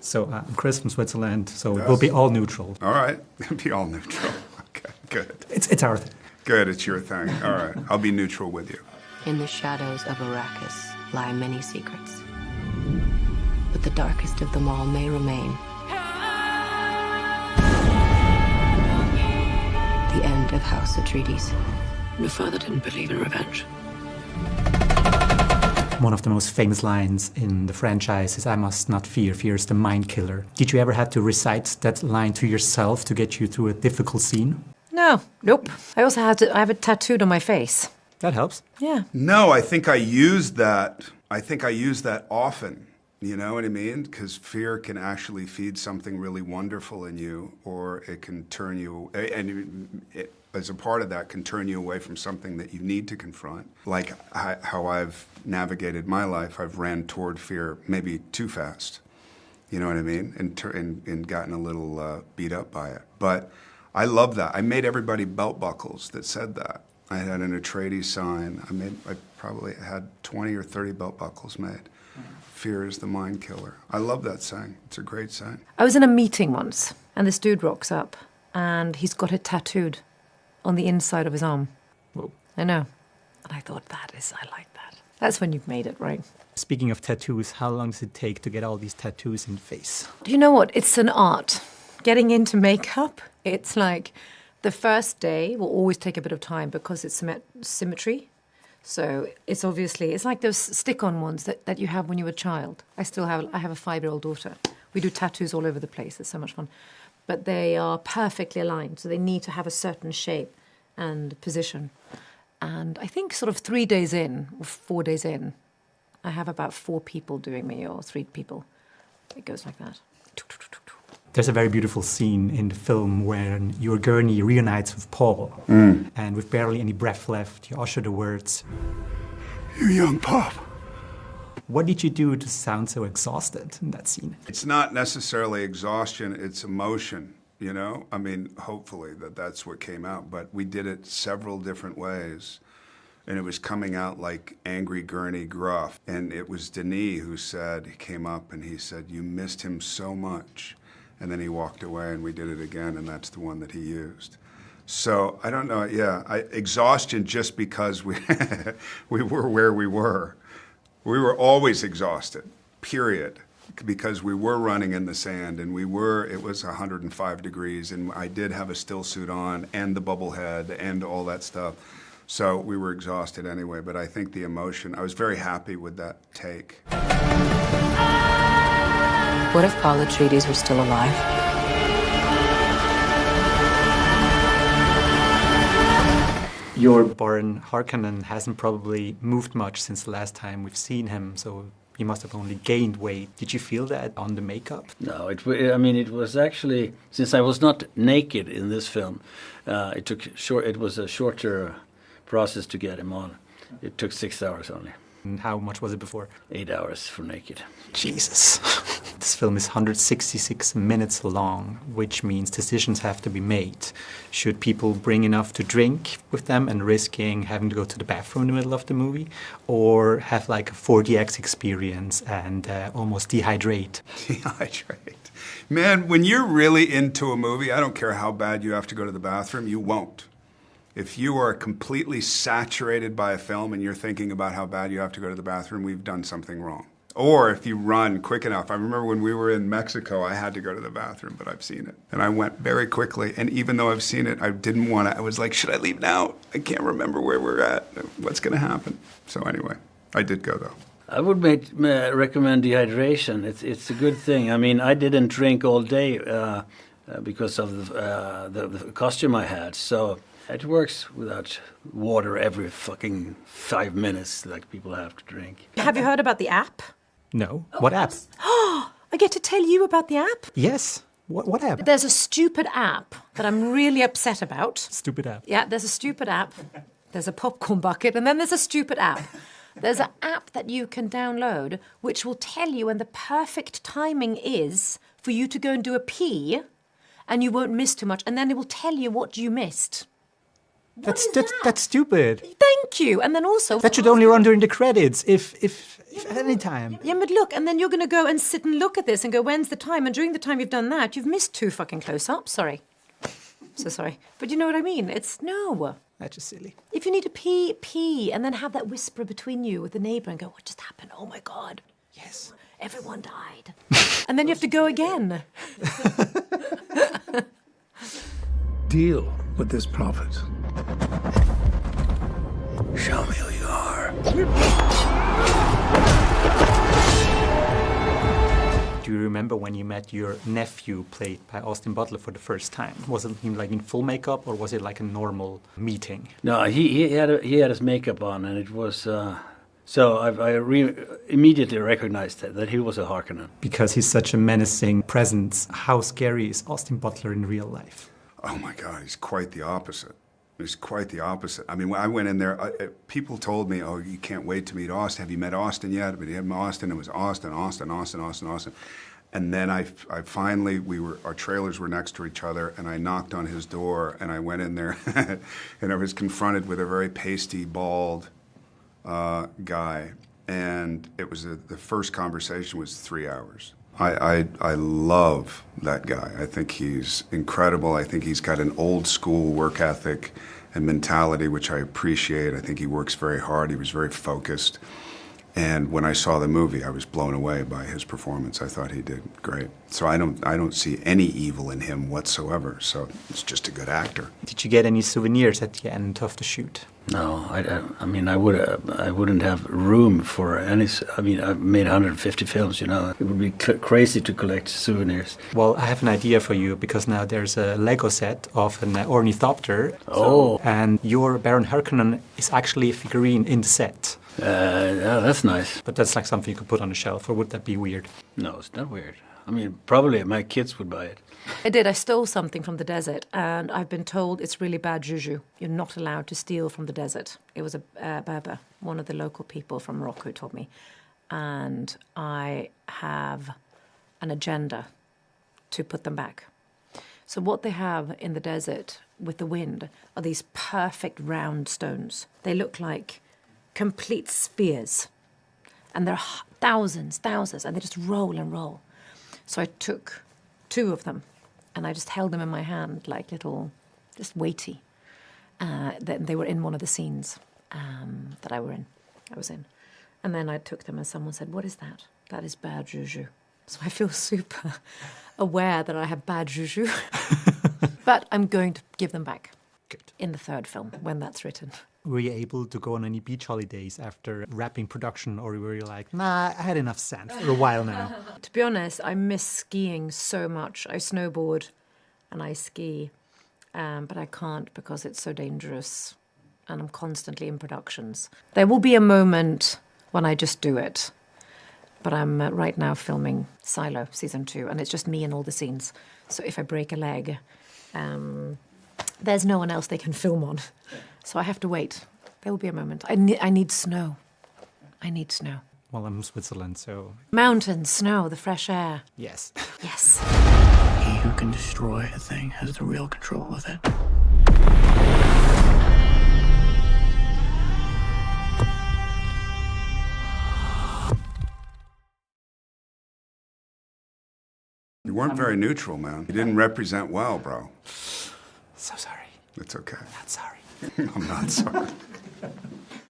So I'm Chris from Switzerland, so yes. It will be all neutral. All right, it'll be all neutral. Okay, good. It's our thing. Good, it's your thing. All right, I'll be neutral with you. In the shadows of Arrakis lie many secrets, but the darkest of them all may remain. The end of House Atreides. Your father didn't believe in revenge. One of the most famous lines in the franchise is, "I must not fear, fear is the mind killer." Did you ever have to recite that line to yourself to get you through a difficult scene? No, nope. I also I have it tattooed on my face. That helps. Yeah. No, I think I use that. I think I use that often. You know what I mean? Because fear can actually feed something really wonderful in you, or it can turn you, and it, as a part of that, can turn you away from something that you need to confront. Like how I've navigated my life, I've ran toward fear maybe too fast. You know what I mean? And gotten a little beat up by it. But I love that. I made everybody belt buckles that said that. I had an Atreides sign. I probably had 20 or 30 belt buckles made. Fear is the mind killer. I love that saying. It's a great saying. I was in a meeting once, and this dude rocks up, and he's got it tattooed on the inside of his arm. Whoa. I know. And I thought, I like that. That's when you've made it, right? Speaking of tattoos, how long does it take to get all these tattoos in the face? Do you know what? It's an art. Getting into makeup, it's like the first day will always take a bit of time because it's symmetry. So it's like those stick-on ones that you have when you were a child. I have a 5-year-old daughter. We do tattoos all over the place. It's so much fun. But they are perfectly aligned, so they need to have a certain shape and position. And I think sort of 3 days in, or 4 days in, I have about 4 people doing me, or 3 people. It goes like that. There's a very beautiful scene in the film where your gurney reunites with Paul. And with barely any breath left, you usher the words, "You young pup." What did you do to sound so exhausted in that scene? It's not necessarily exhaustion, it's emotion, you know? I mean, hopefully that's what came out, but we did it several different ways. And it was coming out like angry gurney gruff. And it was Denis who he came up and he said, "You missed him so much." And then he walked away and we did it again, and that's the one that he used. So, I don't know, exhaustion just because we were where we were. We were always exhausted, period, because we were running in the sand, and it was 105 degrees, and I did have a still suit on, and the bubble head, and all that stuff. So we were exhausted anyway, but I think the emotion, I was very happy with that take. What if Paul Atreides were still alive? Your Baron Harkonnen hasn't probably moved much since the last time we've seen him, so he must have only gained weight. Did you feel that on the makeup? No, it was actually, since I was not naked in this film, it was a shorter process to get him on. It took 6 hours only. And how much was it before? 8 hours for naked. Jesus. This film is 166 minutes long, which means decisions have to be made. Should people bring enough to drink with them and risking having to go to the bathroom in the middle of the movie? Or have like a 4DX experience and almost dehydrate? Dehydrate. Man, when you're really into a movie, I don't care how bad you have to go to the bathroom, you won't. If you are completely saturated by a film and you're thinking about how bad you have to go to the bathroom, we've done something wrong. Or if you run quick enough. I remember when we were in Mexico, I had to go to the bathroom, but I've seen it. And I went very quickly, and even though I've seen it, I didn't want to. I was like, should I leave now? I can't remember where we're at. What's going to happen? So anyway, I did go, though. I would recommend dehydration. It's a good thing. I mean, I didn't drink all day because of the costume I had, so it works without water every fucking 5 minutes like people have to drink. Have you heard about the app? No. What app? Oh, I get to tell you about the app? Yes. What app? There's a stupid app that I'm really upset about. Stupid app. Yeah, there's a stupid app. There's a popcorn bucket, and then there's a stupid app. There's an app that you can download which will tell you when the perfect timing is for you to go and do a pee, and you won't miss too much, and then it will tell you what you missed. That's stupid. Thank you. And then also... That should only run during the credits, if at any time. Yeah, but look, and then you're going to go and sit and look at this and go, when's the time? And during the time you've done that, you've missed 2 fucking close-ups. Sorry. So sorry. But you know what I mean? It's no. That's just silly. If you need to pee, pee, and then have that whisper between you with the neighbour and go, what just happened? Oh my God. Yes. Everyone died. And then you have to go again. Deal with this prophet. Show me who you are. Do you remember when you met your nephew played by Austin Butler for the first time? Was it him like in full makeup or was it like a normal meeting? No, he had his makeup on, and it was... So I immediately recognized that he was a Harkonnen. Because he's such a menacing presence. How scary is Austin Butler in real life? Oh my God, he's quite the opposite. He's quite the opposite. I mean, when I went in there, people told me, oh, you can't wait to meet Austin. Have you met Austin yet? But he had met Austin. It was Austin. And then I finally, our trailers were next to each other, and I knocked on his door, and I went in there, and I was confronted with a very pasty, bald guy. And it was the first conversation was 3 hours. I love that guy. I think he's incredible. I think he's got an old school work ethic and mentality, which I appreciate. I think he works very hard. He was very focused. And when I saw the movie, I was blown away by his performance. I thought he did great. So I don't see any evil in him whatsoever. So it's just a good actor. Did you get any souvenirs at the end of the shoot? No, I mean, I wouldn't have room for any. I mean, I've made 150 films. You know, it would be crazy to collect souvenirs. Well, I have an idea for you because now there's a Lego set of an ornithopter. Oh, and your Baron Harkonnen is actually a figurine in the set. Yeah, that's nice. But that's like something you could put on a shelf, or would that be weird? No, it's not weird. I mean, probably my kids would buy it. I did. I stole something from the desert, and I've been told it's really bad juju. You're not allowed to steal from the desert. It was a Berber, one of the local people from Morocco, who told me. And I have an agenda to put them back. So what they have in the desert with the wind are these perfect round stones. They look like complete spheres. And there are thousands, and they just roll and roll. So I took 2 of them, and I just held them in my hand like little, just weighty. They were in one of the scenes that I was in. And then I took them, and someone said, what is that? That is bad juju. So I feel super aware that I have bad juju. But I'm going to give them back. Good. In the 3rd film, when that's written. Were you able to go on any beach holidays after wrapping production, or were you like, nah, I had enough sand for a while now? To be honest, I miss skiing so much. I snowboard and I ski, but I can't because it's so dangerous and I'm constantly in productions. There will be a moment when I just do it, but I'm right now filming Silo season 2, and it's just me in all the scenes. So if I break a leg, there's no one else they can film on. So I have to wait. There will be a moment. I need snow. I need snow. Well, I'm in Switzerland, so... Mountains, snow, the fresh air. Yes. Yes. He who can destroy a thing has the real control of it. You weren't very neutral, man. You didn't represent well, bro. So sorry. It's okay. Not sorry. I'm not sorry.